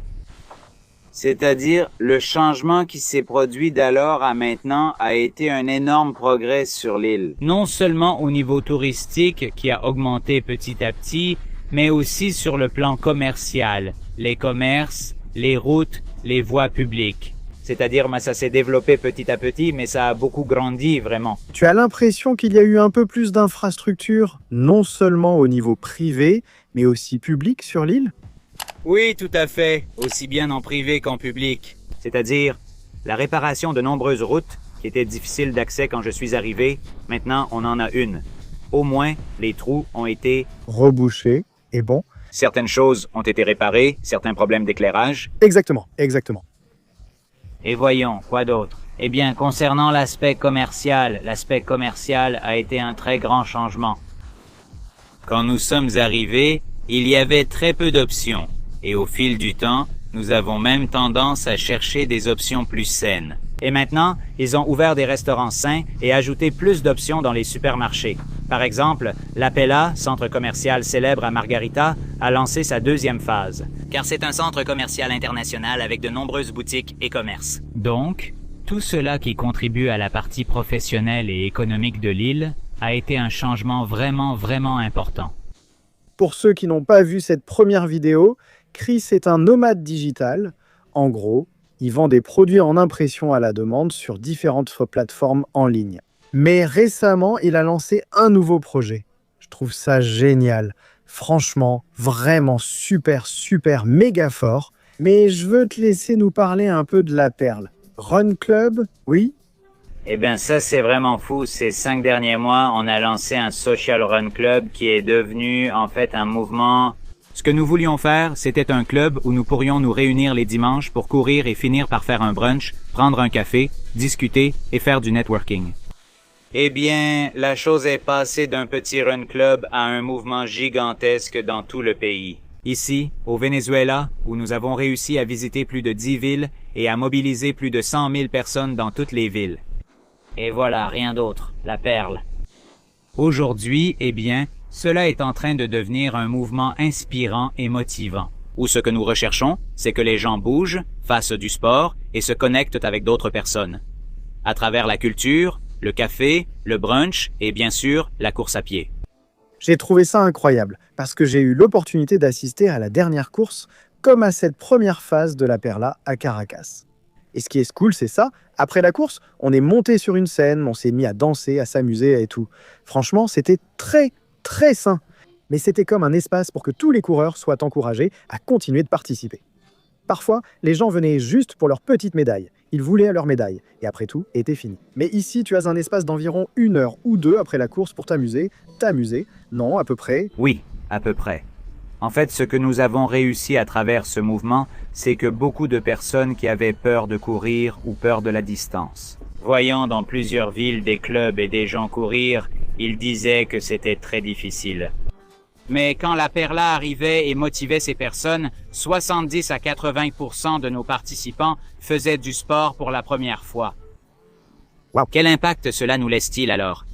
Speaker 11: C'est-à-dire, le changement qui s'est produit d'alors à maintenant a été un énorme progrès sur l'île.
Speaker 13: Non seulement au niveau touristique qui a augmenté petit à petit, mais aussi sur le plan commercial, les commerces, les routes, les voies publiques.
Speaker 11: C'est-à-dire, ça s'est développé petit à petit, mais ça a beaucoup grandi, vraiment.
Speaker 2: Tu as l'impression qu'il y a eu un peu plus d'infrastructures, non seulement au niveau privé, mais aussi public sur l'île?
Speaker 11: Oui, tout à fait, aussi bien en privé qu'en public. C'est-à-dire, la réparation de nombreuses routes, qui étaient difficiles d'accès quand je suis arrivé, maintenant on en a une. Au moins, les trous ont été
Speaker 2: rebouchés, et bon.
Speaker 11: Certaines choses ont été réparées, certains problèmes d'éclairage.
Speaker 2: Exactement.
Speaker 13: Et voyons, quoi d'autre? Eh bien, concernant l'aspect commercial a été un très grand changement. Quand nous sommes arrivés, il y avait très peu d'options. Et au fil du temps, nous avons même tendance à chercher des options plus saines.
Speaker 11: Et maintenant, ils ont ouvert des restaurants sains et ajouté plus d'options dans les supermarchés. Par exemple, l'Apella, centre commercial célèbre à Margarita, a lancé sa 2e phase. Car c'est un centre commercial international avec de nombreuses boutiques et commerces.
Speaker 13: Donc, tout cela qui contribue à la partie professionnelle et économique de l'île a été un changement vraiment important.
Speaker 2: Pour ceux qui n'ont pas vu cette première vidéo, Chris est un nomade digital. En gros, il vend des produits en impression à la demande sur différentes plateformes en ligne. Mais récemment, il a lancé un nouveau projet. Je trouve ça génial. Franchement, vraiment super méga fort. Mais je veux te laisser nous parler un peu de la perle. Run Club, oui?
Speaker 13: Eh bien, ça, c'est vraiment fou. Ces 5 derniers mois, on a lancé un Social Run Club qui est devenu, en fait, un mouvement
Speaker 11: Ce que nous voulions faire, c'était un club où nous pourrions nous réunir les dimanches pour courir et finir par faire un brunch, prendre un café, discuter et faire du networking. Eh bien, la chose est passée d'un petit run club à un mouvement gigantesque dans tout le pays. Ici, au Venezuela, où nous avons réussi à visiter plus de 10 villes et à mobiliser plus de 100 000 personnes dans toutes les villes.
Speaker 13: Et voilà, rien d'autre, la perle.
Speaker 11: Aujourd'hui, eh bien, cela est en train de devenir un mouvement inspirant et motivant, où ce que nous recherchons, c'est que les gens bougent, fassent du sport et se connectent avec d'autres personnes. À travers la culture, le café, le brunch et bien sûr, la course à pied.
Speaker 2: J'ai trouvé ça incroyable, parce que j'ai eu l'opportunité d'assister à la dernière course, comme à cette première phase de la Perla à Caracas. Et ce qui est cool, c'est ça, après la course, on est monté sur une scène, on s'est mis à danser, à s'amuser et tout. Franchement, c'était très sain. Mais c'était comme un espace pour que tous les coureurs soient encouragés à continuer de participer. Parfois, les gens venaient juste pour leur petite médaille. Ils voulaient leur médaille. Et après tout, était fini. Mais ici, tu as un espace d'environ 1 heure ou 2 après la course pour t'amuser. Non, à peu près.
Speaker 11: Oui, à peu près. En fait, ce que nous avons réussi à travers ce mouvement, c'est que beaucoup de personnes qui avaient peur de courir ou peur de la distance, voyant dans plusieurs villes des clubs et des gens courir, ils disaient que c'était très difficile. Mais quand la Perla arrivait et motivait ces personnes, 70 à 80% de nos participants faisaient du sport pour la première fois.
Speaker 2: Wow.
Speaker 11: Quel impact cela nous laisse-t-il alors?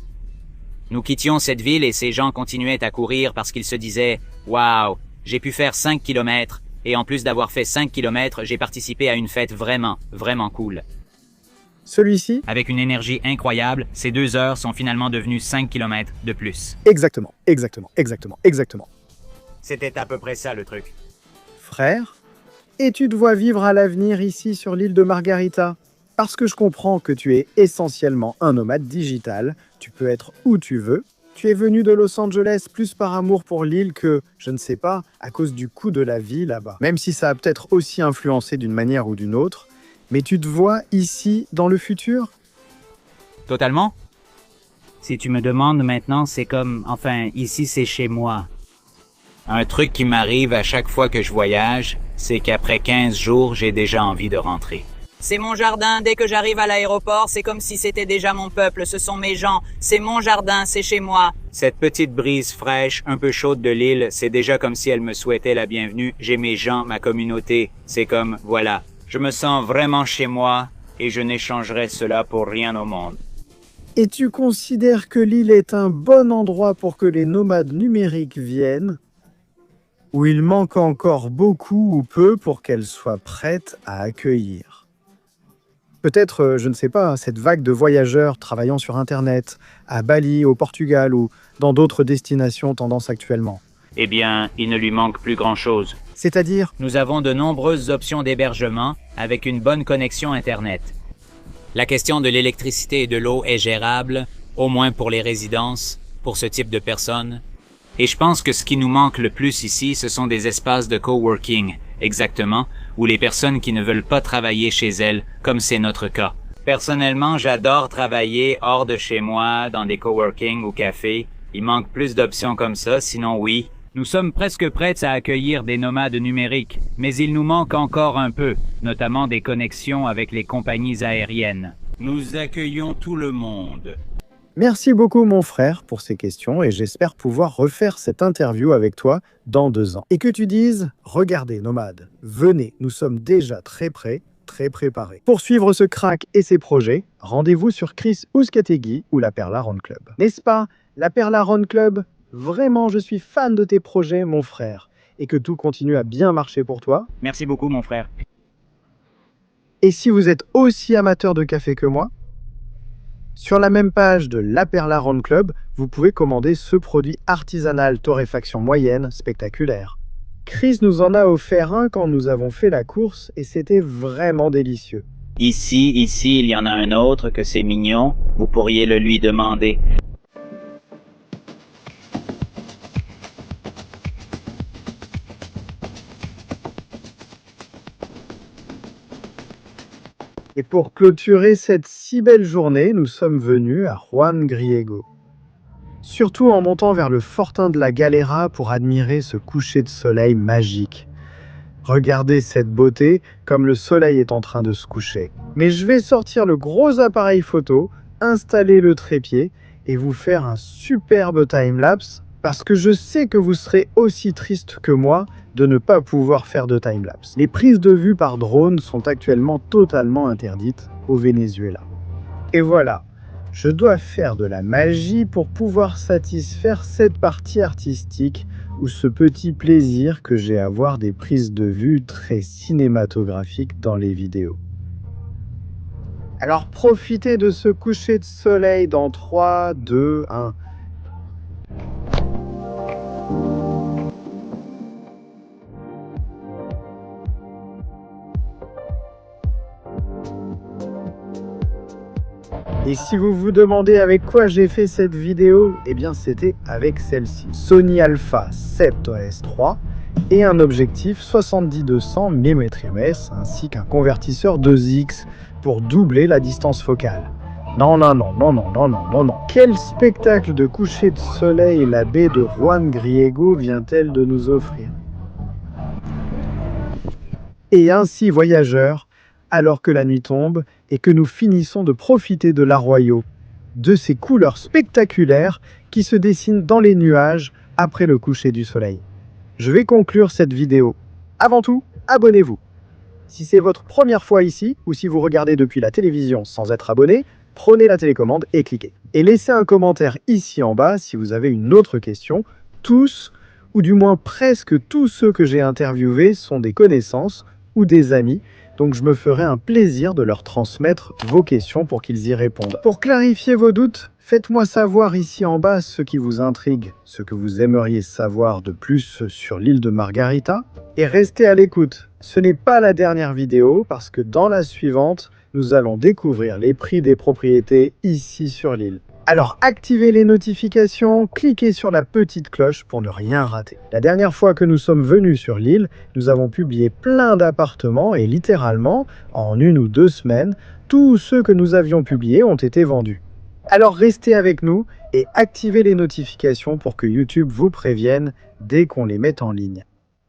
Speaker 11: Nous quittions cette ville et ces gens continuaient à courir parce qu'ils se disaient « Waouh, j'ai pu faire 5 kilomètres et en plus d'avoir fait 5 kilomètres, j'ai participé à une fête vraiment cool. »
Speaker 2: Celui-ci?
Speaker 11: Avec une énergie incroyable, ces 2 heures sont finalement devenues 5 kilomètres de plus.
Speaker 2: Exactement.
Speaker 11: C'était à peu près ça le truc.
Speaker 2: Frère, et tu te vois vivre à l'avenir ici sur l'île de Margarita? Parce que je comprends que tu es essentiellement un nomade digital, tu peux être où tu veux. Tu es venu de Los Angeles plus par amour pour l'île que, je ne sais pas, à cause du coût de la vie là-bas. Même si ça a peut-être aussi influencé d'une manière ou d'une autre. Mais tu te vois ici dans le futur?
Speaker 11: Totalement.
Speaker 13: Si tu me demandes maintenant, c'est comme... Enfin, ici c'est chez moi.
Speaker 11: Un truc qui m'arrive à chaque fois que je voyage, c'est qu'après 15 jours, j'ai déjà envie de rentrer.
Speaker 9: C'est mon jardin, dès que j'arrive à l'aéroport, c'est comme si c'était déjà mon peuple, ce sont mes gens, c'est mon jardin, c'est chez moi.
Speaker 11: Cette petite brise fraîche, un peu chaude de l'île, c'est déjà comme si elle me souhaitait la bienvenue. J'ai mes gens, ma communauté, c'est comme, voilà. Je me sens vraiment chez moi et je n'échangerai cela pour rien au monde.
Speaker 2: Et tu considères que l'île est un bon endroit pour que les nomades numériques viennent? Ou il manque encore beaucoup ou peu pour qu'elle soit prête à accueillir? Peut-être, je ne sais pas, cette vague de voyageurs travaillant sur Internet, à Bali, au Portugal ou dans d'autres destinations tendance actuellement.
Speaker 11: Eh bien, il ne lui manque plus grand-chose.
Speaker 2: C'est-à-dire?
Speaker 11: Nous avons de nombreuses options d'hébergement avec une bonne connexion Internet. La question de l'électricité et de l'eau est gérable, au moins pour les résidences, pour ce type de personnes. Et je pense que ce qui nous manque le plus ici, ce sont des espaces de coworking, exactement, où les personnes qui ne veulent pas travailler chez elles, comme c'est notre cas. Personnellement, j'adore travailler hors de chez moi, dans des coworking ou cafés. Il manque plus d'options comme ça, sinon oui. Nous sommes presque prêts à accueillir des nomades numériques, mais il nous manque encore un peu, notamment des connexions avec les compagnies aériennes. Nous accueillons tout le monde.
Speaker 2: Merci beaucoup mon frère pour ces questions et j'espère pouvoir refaire cette interview avec toi dans 2 ans. Et que tu dises, regardez nomades, venez, nous sommes déjà très prêts, très préparés. Pour suivre ce crack et ses projets, rendez-vous sur Chris Ouzkategui ou la Perla Run Club. N'est-ce pas, la Perla Run Club? Vraiment, je suis fan de tes projets mon frère et que tout continue à bien marcher pour toi.
Speaker 11: Merci beaucoup mon frère.
Speaker 2: Et si vous êtes aussi amateur de café que moi, sur la même page de La Perla Run Club, vous pouvez commander ce produit artisanal torréfaction moyenne spectaculaire. Chris nous en a offert un quand nous avons fait la course et c'était vraiment délicieux.
Speaker 13: Ici, il y en a un autre que c'est mignon, vous pourriez le lui demander.
Speaker 2: Et pour clôturer cette si belle journée, nous sommes venus à Juan Griego. surtout en montant vers le Fortin de la Galera pour admirer ce coucher de soleil magique. Regardez cette beauté comme le soleil est en train de se coucher. Mais je vais sortir le gros appareil photo, installer le trépied et vous faire un superbe timelapse parce que je sais que vous serez aussi triste que moi de ne pas pouvoir faire de timelapse. Les prises de vue par drone sont actuellement totalement interdites au Venezuela. Et voilà, je dois faire de la magie pour pouvoir satisfaire cette partie artistique ou ce petit plaisir que j'ai à voir des prises de vue très cinématographiques dans les vidéos. Alors profitez de ce coucher de soleil dans 3, 2, 1. Et si vous vous demandez avec quoi j'ai fait cette vidéo, eh bien c'était avec celle-ci. Sony Alpha 7S3 et un objectif 70-200 mm/s ainsi qu'un convertisseur 2x pour doubler la distance focale. Non. Quel spectacle de coucher de soleil la baie de Juan Griego vient-elle de nous offrir? Et ainsi, voyageurs, alors que la nuit tombe et que nous finissons de profiter de l'Arroyo, de ces couleurs spectaculaires qui se dessinent dans les nuages après le coucher du soleil. Je vais conclure cette vidéo. Avant tout, abonnez-vous. Si c'est votre première fois ici, ou si vous regardez depuis la télévision sans être abonné, prenez la télécommande et cliquez. Et laissez un commentaire ici en bas si vous avez une autre question. Tous, ou du moins presque tous ceux que j'ai interviewés sont des connaissances ou des amis, donc je me ferai un plaisir de leur transmettre vos questions pour qu'ils y répondent. Pour clarifier vos doutes, faites-moi savoir ici en bas ce qui vous intrigue, ce que vous aimeriez savoir de plus sur l'île de Margarita, et restez à l'écoute. Ce n'est pas la dernière vidéo, parce que dans la suivante, nous allons découvrir les prix des propriétés ici sur l'île. Alors activez les notifications, cliquez sur la petite cloche pour ne rien rater. La dernière fois que nous sommes venus sur l'île, nous avons publié plein d'appartements et littéralement, en 1 ou 2 semaines, tous ceux que nous avions publiés ont été vendus. Alors restez avec nous et activez les notifications pour que YouTube vous prévienne dès qu'on les met en ligne.